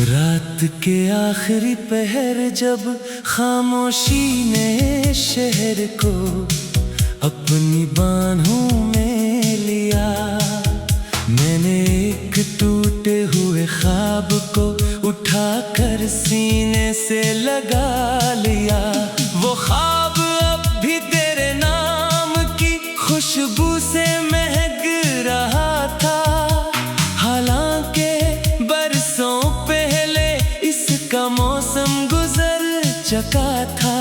रात के आखिरी पहर जब खामोशी ने शहर को अपनी बाहों में लिया, मैंने एक टूटे हुए ख्वाब को उठाकर सीने से लगा लिया। वो ख्वाब अब भी तेरे नाम की खुशबू से महक रहा था, हालांकि बरसों पहले इसका मौसम गुजर चुका था।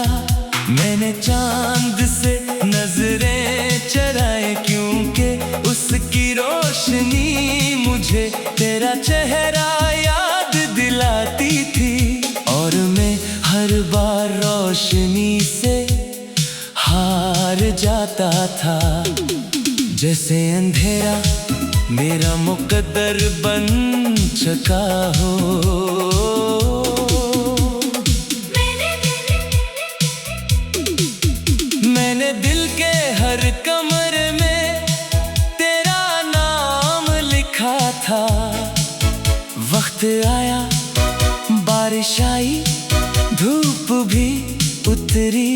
मैंने चांद से नजरें चुराए क्योंकि उसकी रोशनी मुझे तेरा चेहरा याद दिलाती थी, और मैं हर बार रोशनी से हार जाता था। जैसे अंधेरा मेरा मुकद्दर बन चुका हो। मैंने दिल के हर कमरे में तेरा नाम लिखा था। वक्त आया, बारिश आई, धूप भी उतरी,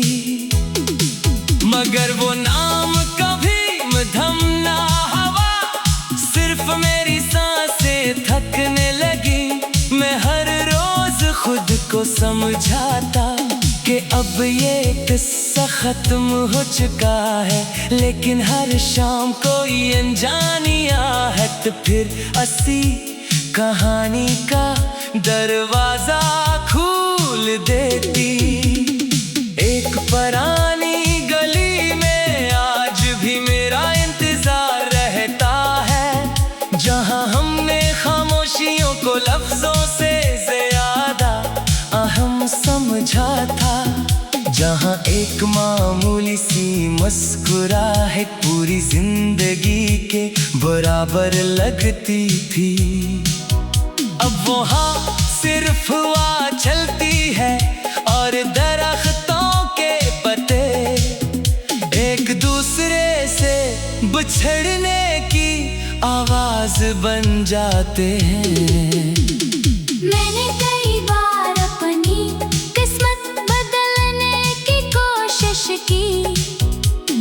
मगर वो नाम कभी मधम ना हवा। सिर्फ मेरी सांसें थकने लगी। मैं हर रोज खुद को समझाता कि अब ये किस्सा खत्म हो चुका है, लेकिन हर शाम कोई अनजानिया है तो फिर असी कहानी का दरवाजा खोल देती। एक पुरानी गली में आज भी मेरा इंतजार रहता है, जहां हमने खामोशियों को लफ्जों से ज्यादा अहम समझा था, जहां एक मामूली सी मुस्कुराहट पूरी जिंदगी के बराबर लगती थी। अब वहाँ सिर्फ हवा चलती है और दरख्तों के पत्ते एक दूसरे से बिछड़ने की आवाज बन जाते हैं। मैंने कई बार अपनी किस्मत बदलने की कोशिश की,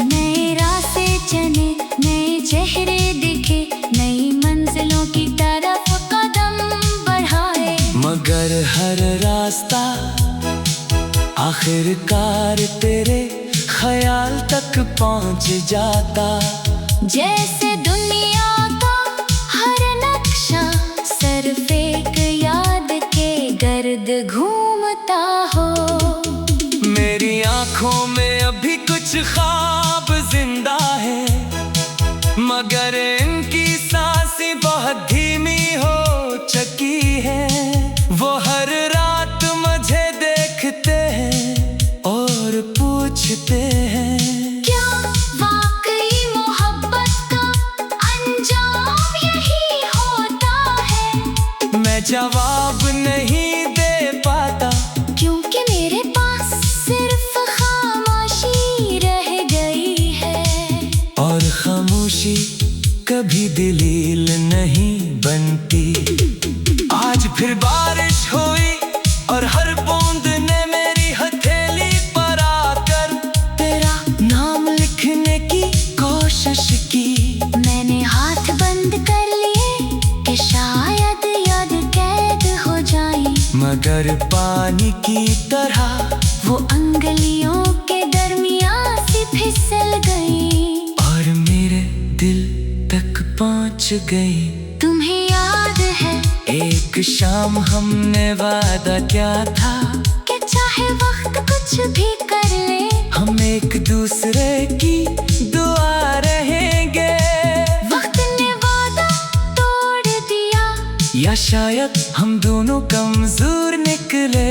नए रास्ते चने, नए चेहरे दिखे, नई मंजिलों की तरफ कदम बढ़ाए, मगर हर रास्ता आखिरकार तेरे ख्याल तक पहुंच जाता। जैसे दुनिया का हर नक्शा सिर्फ एक याद के गर्द घूमता हो। मेरी आंखों में अभी कुछ ख्वाब जिंदा है, मगर इनकी सांसें बहुत धीमी हो चुकी है। वो हर रात मुझे देखते हैं और पूछते हैं, क्या वाकई मोहब्बत का अंजाम यही होता है? मैं जवाब नहीं दे पाता, क्योंकि मेरे पास सिर्फ खामोशी रह गई है, और खामोशी कभी दलील नहीं बनती। आज फिर बारिश हुई और हर बूंद ने मेरी हथेली पर आकर तेरा नाम लिखने की कोशिश की। मैंने हाथ बंद कर लिए कि शायद याद कैद हो जाए, मगर पानी की तरह वो अंगलियों के दरमियां से फिसल गई और मेरे दिल तक पहुंच गई। तुम्हें याद है एक शाम हमने वादा क्या था कि चाहे वक्त कुछ भी कर ले, हम एक दूसरे की दुआ रहेंगे। वक्त ने वादा तोड़ दिया, या शायद हम दोनों कमजोर निकले।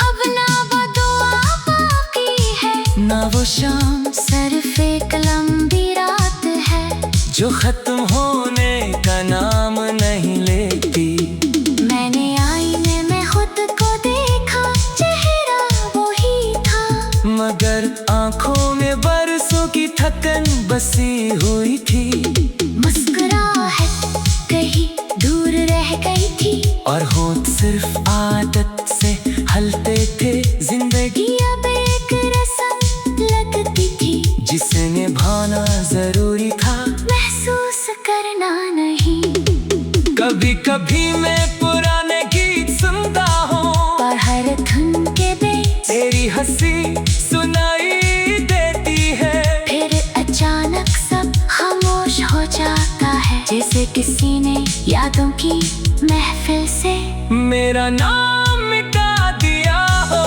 अब ना वो दुआ बाकी है, ना वो शाम सिर्फ एक लंबी रात है जो खत्म होने का नाम नहीं लेती। मैंने आईने में खुद को देखा, चेहरा वही था, मगर आंखों में बरसों की थकन बसी हुई थी। मुस्कुराहट कहीं दूर रह रह गई थी, और होंठ सिर्फ आदत से हलते थे। जिंदगी अब एक रस्म लगती थी, जिसे निभाना जरूरी था, महसूस करना नहीं। कभी कभी मैं पुराने गीत सुनता हूँ, पर हर धुन के बीच तेरी हंसी सुनाई देती है। फिर अचानक सब खामोश हो जाता है, जैसे किसी ने यादों की महफिल से मेरा नाम मिटा दिया हो।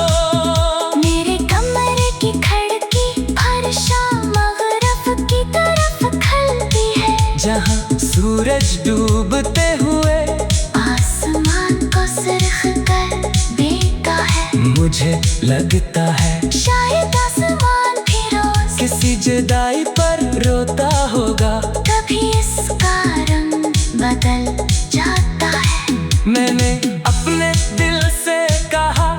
मेरे कमरे की खिड़की फर्शा मगरब की तरफ खलती है, जहाँ सूरज डूबते हुए आसमान को सुर्ख कर देता है। मुझे लगता है शायद आसमान भी रोज किसी जुदाई पर रोता होगा। कभी इसका रंग बदल जाता है। मैंने अपने दिल से कहा,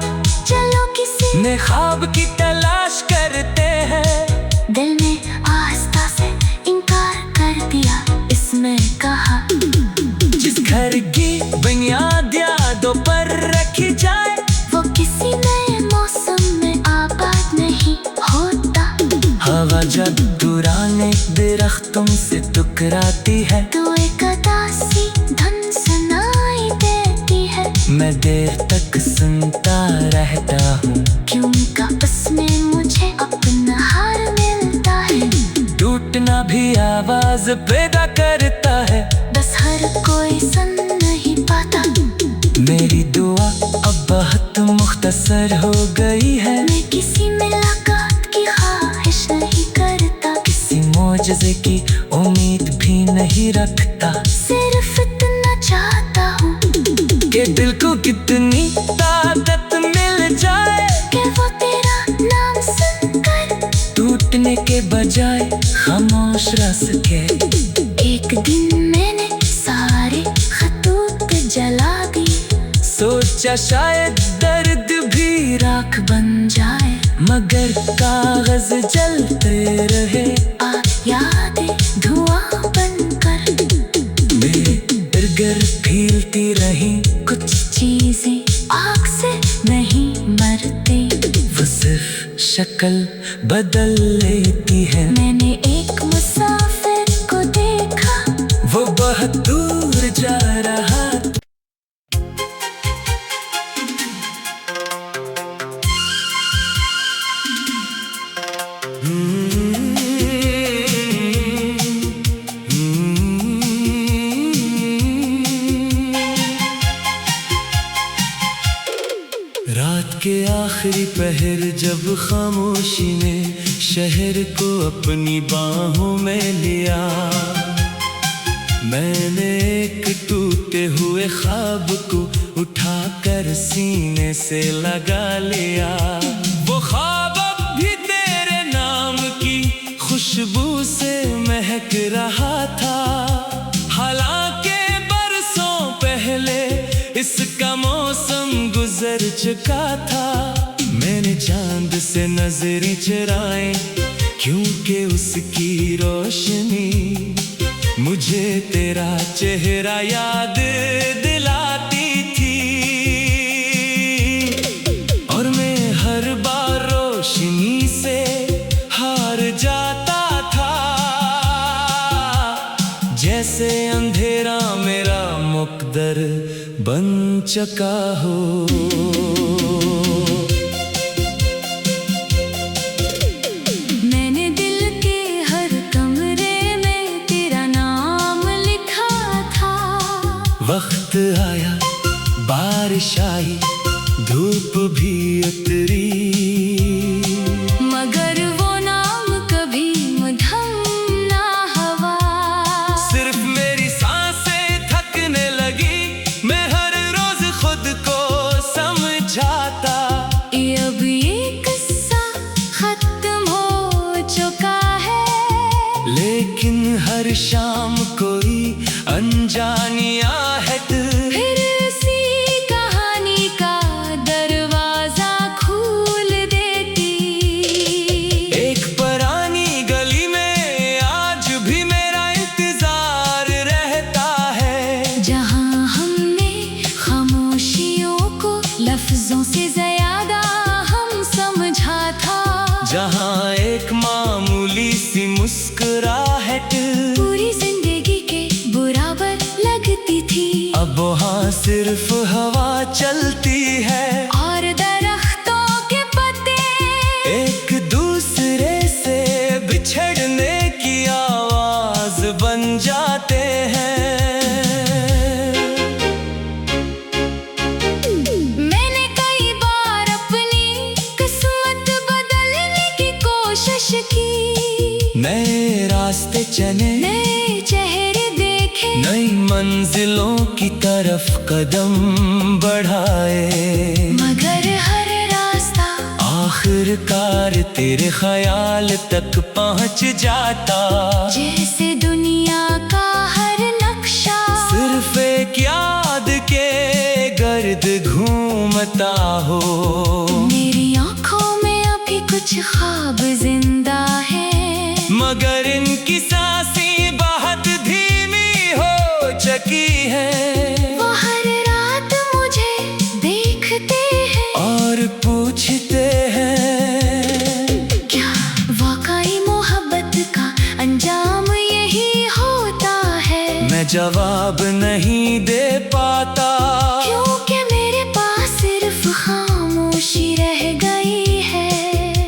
चलो किसी ने ख्वाब की तलाश करते हैं। दिल ने आस्था से इनकार कर दिया, इसने कहा जिस घर की बुनियाद यादों पर रखी जाए, वो किसी नए मौसम में आबाद नहीं होता। हवा जब पुराने दरख्तों से टकराती है, तो एक उदासी धुन सुनाई देती है। मैं देर तक सुनता रहता हूँ, क्योंकि उसमें मुझे अपना हार मिलता है। टूटना भी आवाज पैदा करता है। बस हर कोई सुन नहीं पाता। मेरी दुआ अब बहुत मुख्तसर हो गई है। मैं किसी मुलाकात की ख्वाहिश नहीं करता, किसी मौजज़े की उम्मीद भी नहीं रखता। सिर्फ इतना चाहता हूँ कि दिल को कितनी ताकत मिल जाए, कि वो तेरा नाम सुनकर टूटने के बजाय खामोश रह सके। एक दिन मैंने सारे खतूत जला दी, सोचा शायद दर्द भी राख बन जाए। मगर कागज जलते रहे, यादें धुआं बनकर मेरे इर्द-गिर्द फैलती रही। कुछ चीजें आग से नहीं मरती, वो सिर्फ शक्ल बदल लेती है। मैंने एक मुसाफिर को देखा, वो बहुत दूर जा रहा था। रात के आखिरी पहर जब खामोशी ने शहर को अपनी बाहों में लिया, मैंने एक टूटे हुए ख्वाब को उठाकर सीने से लगा लिया। वो ख्वाब अब भी तेरे नाम की खुशबू से महक रहा था। हालांकि बरसों पहले इसका मौसम गुजर चुका था। मैंने चांद से नजरें चुराई, क्योंकि उसकी रोशनी मुझे तेरा चेहरा याद दिलाती थी। और मैं हर बार रोशनी से हार जाता था, जैसे अंधेरा मेरा मुकद्दर बन चुका हो। मैंने दिल के हर कमरे में तेरा नाम लिखा था। वक्त आया, बारिश आई, धूप भी उतरी, मगर वो नाम कभी मधम ना हवा। सिर्फ मेरी सांसें थकने लगी, मैं हर रोज खुद को समझाता। अब ये किस्सा खत्म हो चुका है, लेकिन हर शाम कोई अनजानी आहट फिर उसी कहानी का दरवाजा खोल दे मुस्कुराहट पूरी जिंदगी के बराबर लगती थी। अब वहाँ सिर्फ हवा चलती है और दरख्तों के पत्ते एक दूसरे से बिछड़ने की आवाज बन जाते हैं। मैंने कई बार अपनी किस्मत बदलने की कोशिश की। नए रास्ते चले, नए चेहरे देखे, नई मंजिलों की तरफ कदम बढ़ाए। मगर हर रास्ता आखिरकार तेरे ख्याल तक पहुंच जाता। जैसे दुनिया का हर नक्शा सिर्फ एक याद के गर्द घूमता हो। मेरी आंखों में अभी कुछ ख्वाब जिंदा है, मगर इनकी सांसें बहुत धीमी हो चुकी है। वो हर रात मुझे देखते हैं और पूछते हैं क्या वाकई मोहब्बत का अंजाम यही होता है। मैं जवाब नहीं दे पाता, क्योंकि मेरे पास सिर्फ खामोशी रह गई है।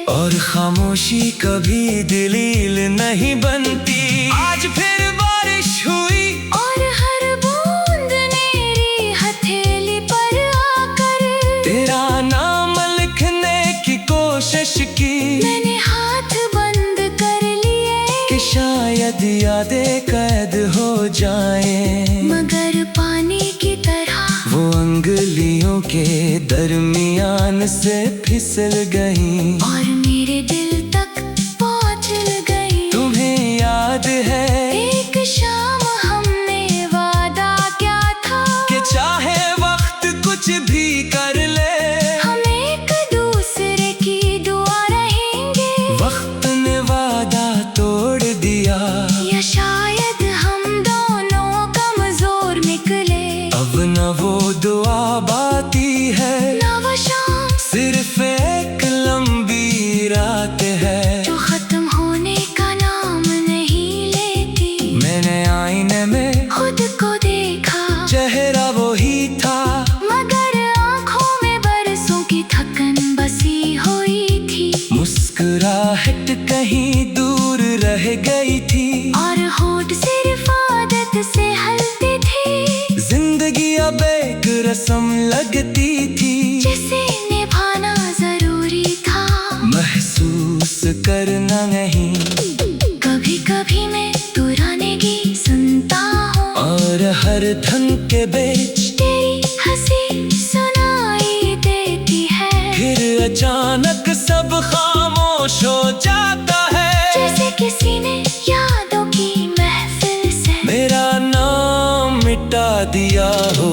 और खामोशी कभी दलील नहीं बनती। आज फिर बारिश हुई और हर बूंद मेरी हथेली पर आकर तेरा नाम लिखने की कोशिश की। मैंने हाथ बंद कर लिए कि शायद यादें कैद हो जाएं, मगर पानी की तरह वो अंगुलियों के दरमियान से फिसल गई और मेरे दिल तक पहुंच गई। तुम्हें याद है एक शाम हमने वादा क्या था कि चाहे वक्त कुछ भी कर ले, हम एक दूसरे की दुआ रहेंगे। वक्त ने वादा तोड़ दिया। या शायद हम दोनों कमजोर निकले। अब न वो दुआ बाती है, ना वो शाम सिर्फ एक लंबी रात है जो खत्म होने का नाम नहीं लेती। मैंने आईने में खुद को देखा, चेहरा वो ही था, मगर आंखों में बरसों की थकन बसी हुई थी। मुस्कुराहट कहीं दूर रह गई थी और होठ सिर्फ आदत से हलती थी। जिंदगी अब एक रस्म लगती थी जिसे निभाना जरूरी था। महसूस करना नहीं। कभी कभी मैं पुरानेगी सुनता हूँ और हर धन के बीच तेरी हंसी सुनाई देती है। फिर अचानक सब खामोश हो जाता है। जैसे किसी ने यादों की महफिल से मेरा नाम मिटा दिया हो।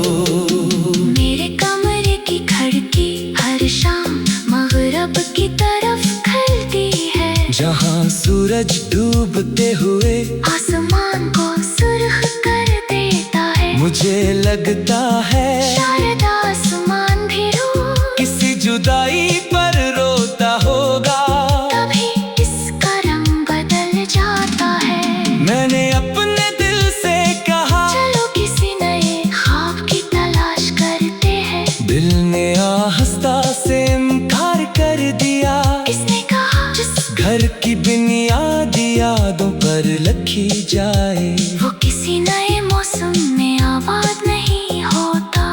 मेरे कमरे की खिड़की हर शाम मगरब की तरफ खुलती है। जहाँ सूरज डूबते हुए आसमान को सुर्ख कर देता है। मुझे लगता है शायद आसमान भी रो किसी जुदाई पर रोता होगा। तभी इसका रंग बदल जाता है। मैंने अपने दिल से कहा चलो किसी नए ख्वाब की तलाश करते हैं। दिल ने आहिस्ता से इनकार कर दिया। किसने कहा जिस घर की बुनियादी यादों पर लिखी जाए। वो किसी नए मौसम में आबाद नहीं होता।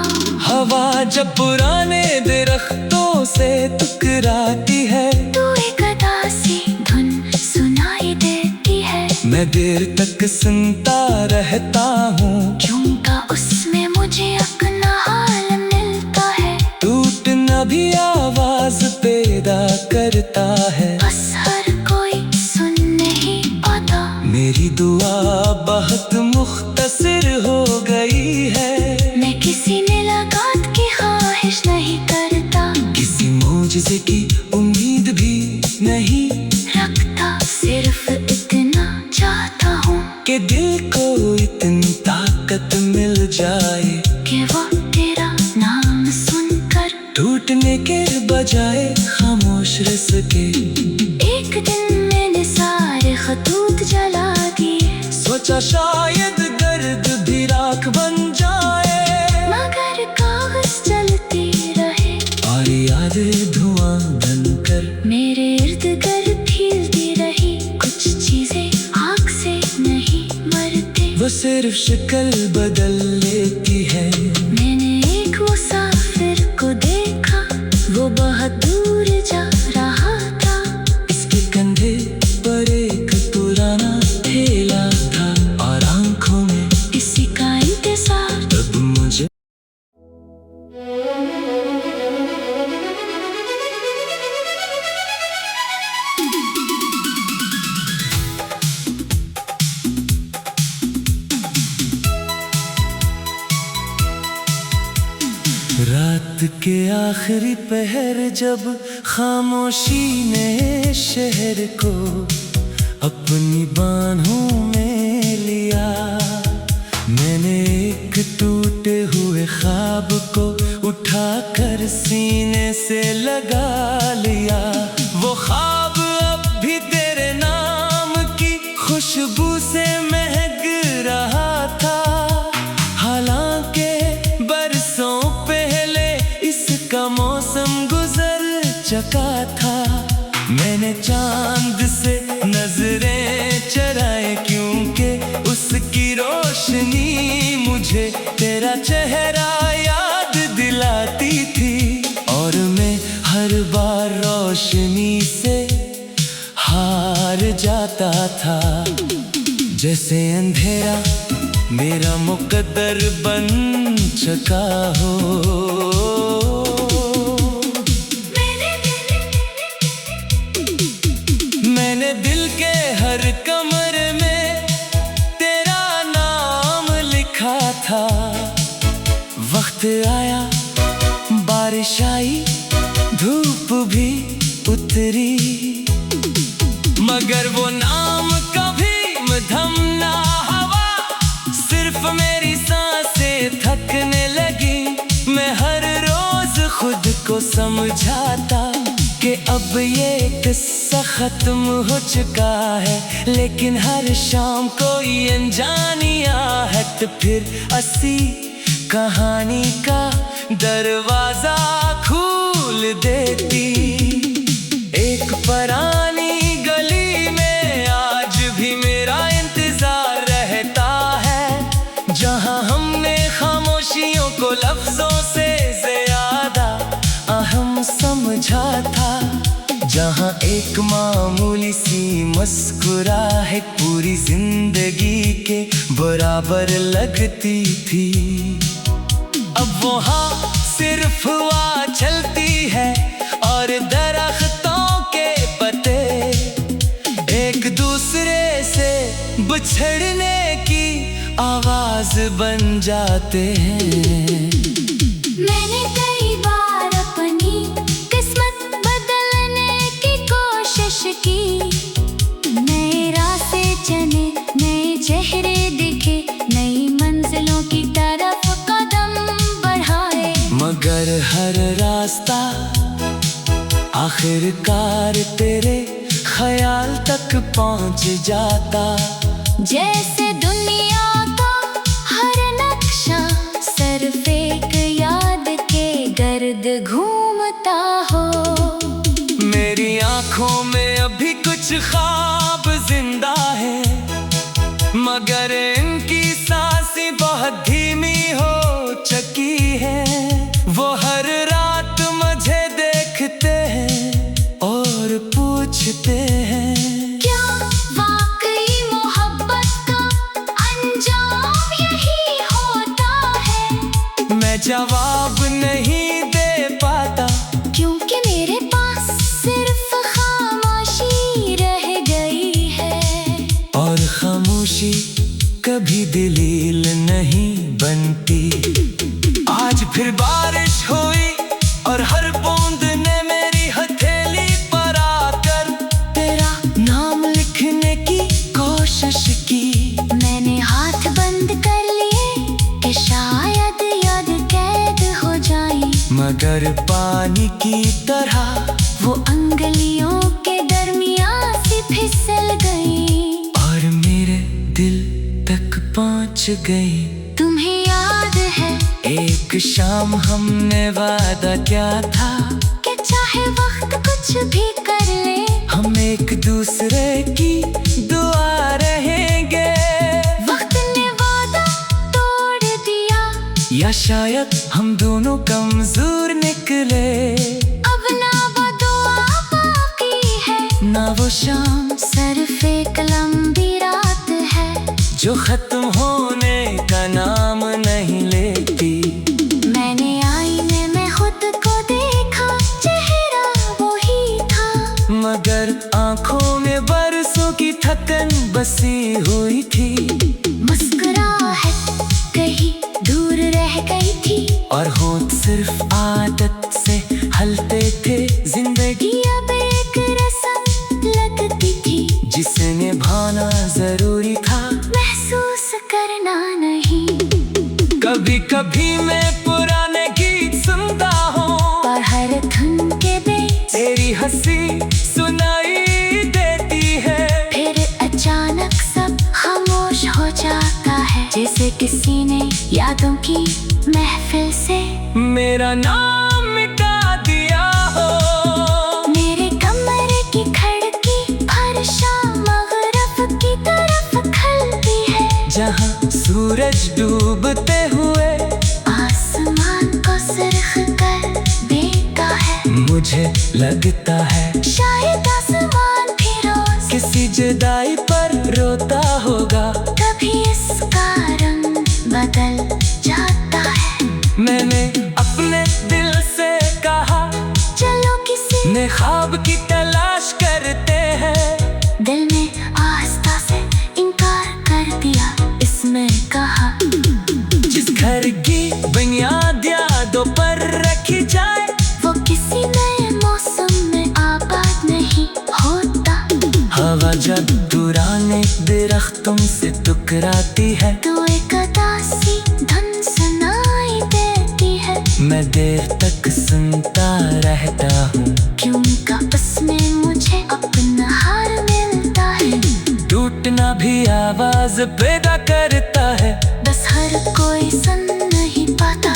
हवा जब पुराने दरख्तों से टकराती है, तू एक उदासी धुन सुनाई देती है। मैं देर तक सुनता रहता हूँ। झुमका उसमें मुझे अपना हाल मिलता है। टूटना भी आवाज पैदा करता है। बस हर कोई सुन नहीं पाता। मेरी दुआ बहुत मुख्तसर हो गई है। मैं किसी मुलाकात की ख्वाहिश नहीं करता। किसी मौजज़े की उम्मीद भी नहीं रखता, सिर्फ इतना चाहता हूँ कि दिल को इतनी ताकत मिल जाए कि वो तेरा नाम सुनकर टूटने के बजाय खामोश रह सके। एक दिन मैंने सारे खतूत सोचा शायद दर्द भी राख बन जाए, मगर कागज चलती रहे और यादें धुआं बनकर मेरे इर्द गिर्द फैलती रही। कुछ चीजें आग से नहीं मरते, वो सिर्फ शक्ल बदल लेती है। मैंने एक मुसाफिर को देखा, वो बहुत दूर जा रहा था। इसके कंधे पर एक पुराना थैला था, और आंखों में किसी का इंतजार। तब मुझे रात के आखिरी पहर जब खामोशी ने शहर को अपनी बाहों में लिया, मैंने एक टूटे हुए ख्वाब को उठाकर सीने से लगा लिया। वो ख्वाब अब भी तेरे नाम की खुशबू से महक रहा था, हालांकि बरसों पहले इसका मौसम गुजर चुका था। मैंने चांद से नजरें चराए, क्योंकि उसकी रोशनी मुझे तेरा चेहरा याद दिलाती थी, और मैं हर बार रोशनी से हार जाता था। जैसे अंधेरा मेरा मुकद्दर बन चुका हो। मैंने दिल के हर कमरे में तेरा नाम लिखा था। वक्त आया, बारिश आई, धूप भी उतरी, मगर वो नाम कभी मधम ना हवा। सिर्फ मेरी सांसें थकने लगी। मैं हर रोज खुद को समझाता कि अब ये किस्सा खत्म हो चुका है, लेकिन हर शाम कोई अनजानिया है। तो फिर असी कहानी का दरवाजा खोल देती। एक पुरानी गली में आज भी मेरा इंतजार रहता है, जहां हमने खामोशियों को लफ्जों से ज्यादा अहम समझा था। जहां एक मामूली सी मुस्कुराहट पूरी जिंदगी के बराबर लगती थी। अब वहाँ सिर्फ हवा चलती है और दरख्तों के पत्ते एक दूसरे से बिछड़ने की आवाज बन जाते हैं। मैंने कई बार अपनी किस्मत बदलने की कोशिश की, नए रास्ते चने, नए चेहरे दिखे, नई मंजिलों की तरफ कदम बढ़ाए, मगर हर रास्ता आखिरकार तेरे ख्याल तक पहुंच जाता। जैसे दुनिया का हर नक्शा सिर्फ एक याद के गर्द घूमता हो। मेरी आंखों में अभी कुछ ख्वाब जिंदा है, मगर इनकी सांसें बहुत धीमी हो चुकी है। वो हर रात मुझे देखते हैं और पूछते हैं, क्या वाकई मोहब्बत का अंजाम यही होता है? मैं जवाब नहीं दे पाता, क्योंकि मेरे पास सिर्फ खामोशी रह गई है। और खामोशी कभी दलील नहीं बनती। आज फिर बारिश हुई और हर बूंद ने मेरी हथेली पर आकर तेरा नाम लिखने की कोशिश की। मैंने हाथ बंद कर लिए कि शायद याद कैद हो जाए, मगर पानी की तरह वो अंगलियों के दरमियां से फिसल गई। और मेरे दिल सोच गई। तुम्हें याद है एक शाम हमने वादा क्या था कि चाहे वक्त कुछ भी कर ले, हम एक दूसरे की दुआ रहेंगे। वक्त ने वादा तोड़ दिया, या शायद हम दोनों कमजोर निकले। अब ना वो दुआ बाकी है, ना वो शाम सिर्फ एक लंबी रात है जो खत्म होने का नाम नहीं लेती। मैंने आईने में खुद को देखा, चेहरा वही था, मगर आंखों में बरसों की थकन बसी हुई थी। मुस्कुराहट कहीं दूर रह गई थी, और होंठ सिर्फ आदत से हलते थे। जिंदगी अब एक रस्म लगती थी, जिसे निभाना जरूरी था, महसूस करना नहीं। कभी कभी मैं पुराने गीत सुनता हूँ, पर हर धुन के बीच तेरी हंसी सुनाई देती है। फिर अचानक सब खामोश हो जाता है, जैसे किसी ने यादों की महफिल से मेरा नाम मिटा दिया हो। मेरे कमरे की खिड़की फरशा मगरब की तरफ खलती है, जहाँ सूरज डूबते हुए आसमान को सुर्ख कर देता है। मुझे लगता है शायद आसमान भी रोज किसी जुदाई पर रोता होगा। कभी इसका रंग बदल जाता है। मैंने अपने दिल से कहा, चलो किसी ने ख्वाब की तलाश करते हैं। दिल ने आस्था से इनकार कर दिया, इसमें कहा जिस घर की बुनियाद यादों पर रखी जाए, वो किसी नए मौसम में आबाद नहीं होता। हवा जब पुराने दरख्तों से टकराती है, तो एक उदासी धुन सुनाई देती है। मैं देर तक सुनता रहता हूँ, क्योंकि उसमें मुझे अपना हार मिलता है। टूटना भी आवाज पैदा करता है, बस हर कोई सुन नहीं पाता।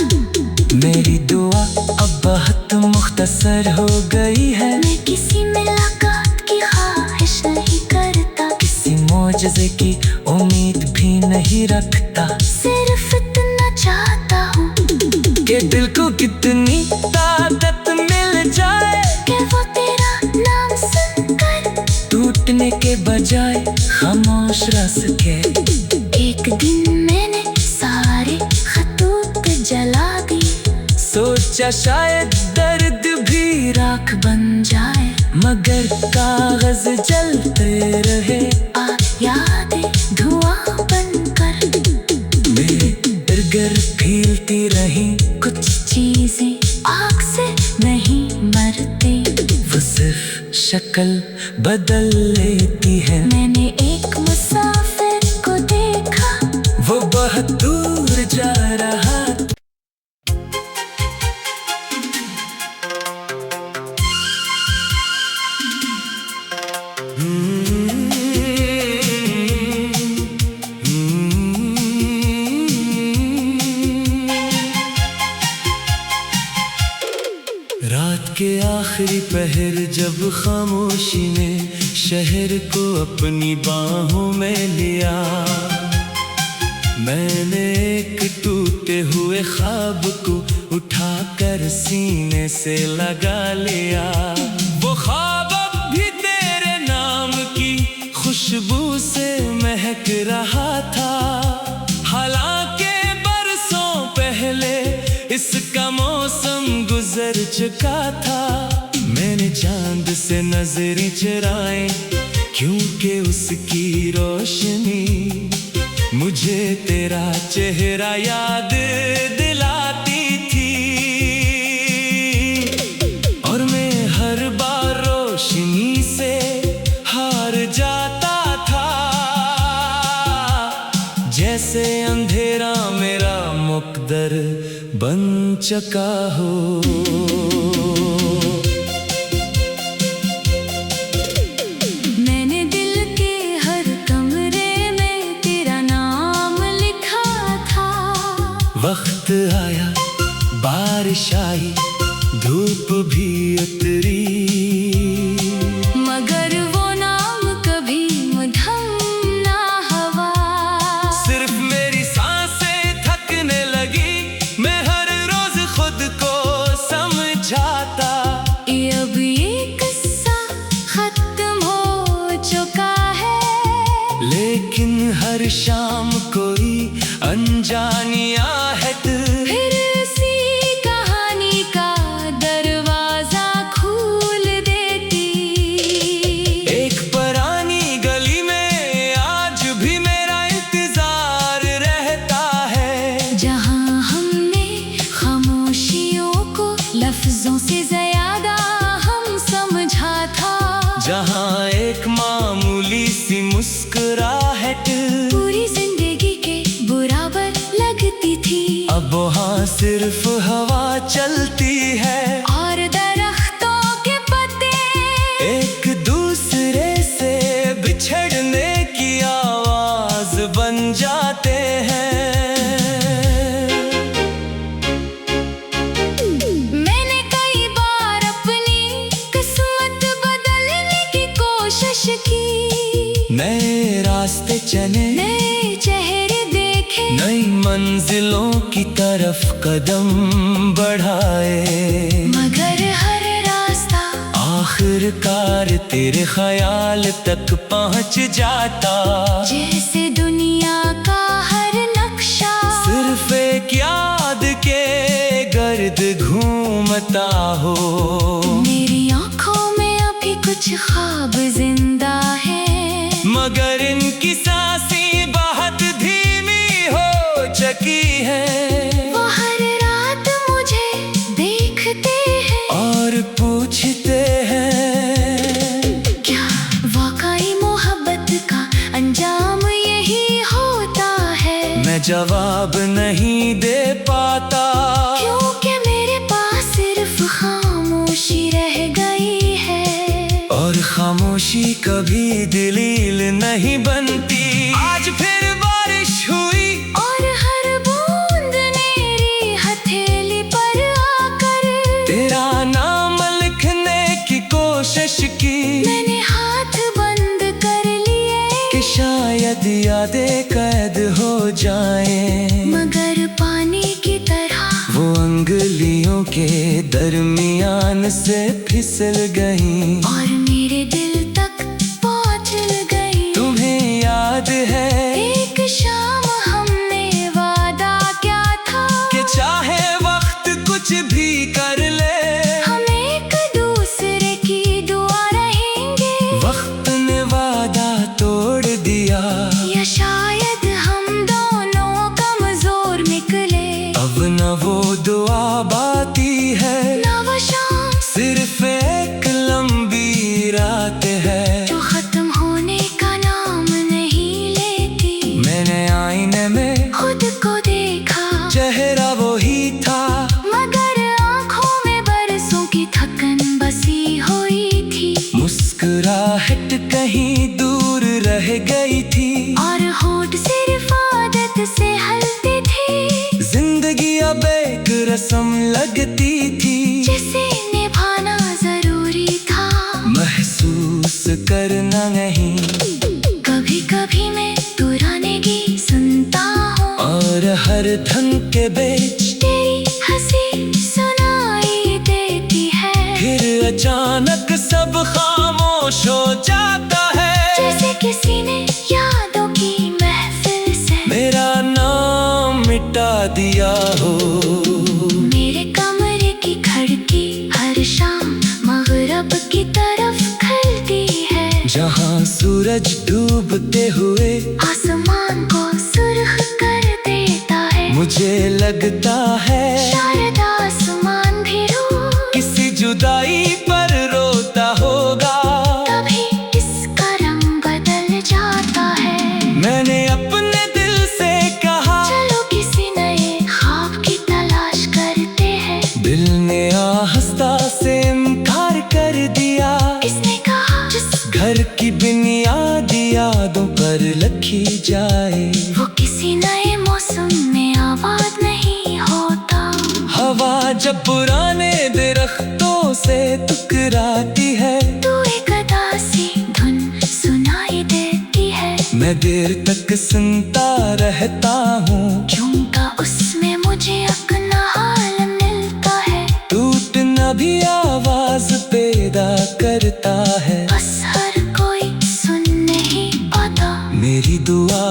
मेरी दुआ अब बहुत मुख्तसर हो गई है। मैं किसी मुलाकात की ख्वाहिश नहीं करता, किसी मौजज़े की उम्मीद भी नहीं रखता। सिर्फ इतना चाहता हूँ कि दिल को कितनी ताकत मिल जाए, कि वो तेरा नाम सुनकर टूटने के बजाय खामोश रस के। एक दिन मैंने सारे खतूत जला दी, सोचा शायद दर्द भी राख बन जाए, मगर कागज जलते रहे। यादें धुआं बनकर मेरे इर्द-गिर्द फैलती रही। कुछ चीजें आग से नहीं मरती, वो सिर्फ शक्ल बदल लेती है। मैंने एक मुसाफिर को देखा, वो बहुत दूर जा रहा। रात के आखिरी पहर जब खामोशी ने शहर को अपनी बाहों में लिया, मैंने एक टूटे हुए ख्वाब को उठाकर सीने से लगा लिया। वो ख्वाब अब भी तेरे नाम की खुशबू से महक रहा था, हालांकि बरसों पहले इसका मौसम गुजर चुका था। मैंने चांद से नजरें चुराई, क्योंकि उसकी रोशनी मुझे तेरा चेहरा याद दिलाती थी। और मैं हर बार रोशनी से हार जाता था, जैसे अंधेरा मेरा मुकद्दर बन चुका हो। मैंने दिल के हर कमरे में तेरा नाम लिखा बारिश आई, धूप भी उतरी, मगर वो नाम कभी मध्यम ना हवा। सिर्फ मेरी सांसें थकने लगी, मैं हर रोज खुद को समझाता। अब ये किस्सा खत्म हो चुका है, लेकिन हर शाम कोई अनजानिया है फिर उसी कहानी का दरवाजा खोल देती। एक पुरानी गली में आज भी मेरा इंतजार रहता है, जहाँ हमने खामोशियों को लफ्जों से ज्यादा हम समझा था, जहाँ एक मामूली सी मुस्कुराहट पूरी जिंदगी के बराबर लगती थी। अब वहाँ सिर्फ हवा चलती है और दरख्तों के पत्ते एक दूसरे से बिछड़ने की आवाज बन जाते हैं। मैंने कई बार अपनी किस्मत बदलने की कोशिश की, नए रास्ते चले, नए चेहरे देखे, नई मंजिलों की तरफ कदम बढ़ाए, मगर हर रास्ता आखिरकार तेरे ख्याल तक पहुंच जाता। जैसे दुनिया का हर नक्शा सिर्फ एक याद के गर्द घूमता हो। मेरी आंखों में अभी कुछ ख्वाब जिंदा है, मगर इनकी सांसें बहुत धीमी हो चुकी है। वो हर रात मुझे देखते हैं और पूछते हैं, क्या वाकई मोहब्बत का अंजाम यही होता है। मैं जवाब नहीं दे पाता, क्योंकि मेरे पास सिर्फ खामोशी रह गई है, और खामोशी कभी दलील नहीं बनती। आज फिर बारिश हुई और हर बूंद मेरी हथेली पर आकर तेरा नाम लिखने की कोशिश की, मैंने हाथ बंद कर लिए कि शायद यादें कैद हो जाएं, मगर पानी की तरह वो अंगुलियों के दरमियान से फिसल गई और मेरे दिल तक पहुंच गई। तुम्हें याद है एक शाम हमने वादा क्या था, कि चाहे वक्त कुछ भी कर ले, हम एक दूसरे की दुआ रहेंगे। वक्त ने वादा तोड़ दिया, या शायद हम दोनों कमजोर निकले, अब न वो दुआ बाती है, ना वो शाम सिर्फ एक लंबी रात है जो खत्म होने का नाम नहीं लेती। मैंने आईने में खुद को देखा, चेहरा वो ही था, मगर आंखों में बरसों की थकन बसी हुई थी, मुस्कुराहट कहीं दूर रह गई थी, और होठ सिर्फ आदत से हलती थी। जिंदगी अब एक रस्म लगती थी, जिसे निभाना जरूरी था, महसूस करना नहीं। कभी कभी मैं पुराने गीत सुनता हूँ, और हर धन के बीच तेरी हंसी सुनाई देती है, फिर अचानक सब खामोश हो जाता है, जैसे किसी ने यादों की महफिल से मेरा नाम मिटा दिया हो। मेरे कमरे की खिड़की हर शाम मगरब की तरफ खुलती है, जहाँ सूरज डूबते हुए आसमान को सुर्ख कर देता है। मुझे लगता है शायद आसमान भी किसी जुदाई पर रोता होगा, तभी इसका रंग बदल जाता है। मैंने अपने दिल से कहा, चलो किसी नए ख्वाब की तलाश करते हैं। दिल ने आहिस्ता से इनकार कर दिया, इसने कहा जिस घर की बुनियादी यादों पर लिखी जाए, वो किसी नए मौसम में आबाद नहीं होता। हवा जब पुराने दरख्तों से टकराती है, तू एक अदा सी धुन सुनाई देती है। मैं देर तक सुनता रहता हूँ, झूमता उसमें मुझे अपना हाल मिलता है। टूटना भी आवाज पैदा करता है, बस हर कोई सुन नहीं पाता। मेरी दुआ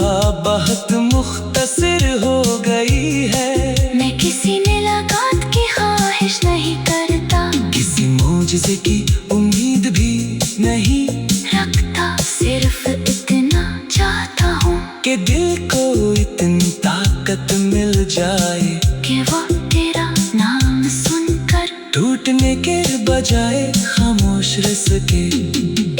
बहुत मुख्तसर हो गई है। मैं किसी मुलाकात की ख्वाहिश नहीं करता, किसी मौजज़े की उम्मीद भी नहीं रखता। सिर्फ इतना चाहता हूँ कि दिल को इतनी ताकत मिल जाए कि वो तेरा नाम सुनकर टूटने के बजाय खामोश रह सके।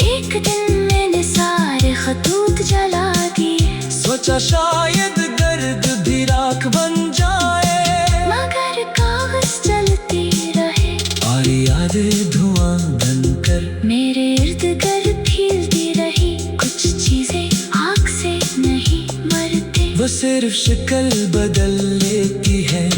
एक दिन मैंने सारे खतूत जला दिए, सोचा शायद दर्द भी राख बन जाए, मगर कागज चलती रहे और यादें धुआं बनकर मेरे इर्द गिर्द फैलती रही। कुछ चीजें आग से नहीं मरते, वो सिर्फ शक्ल बदल लेती है।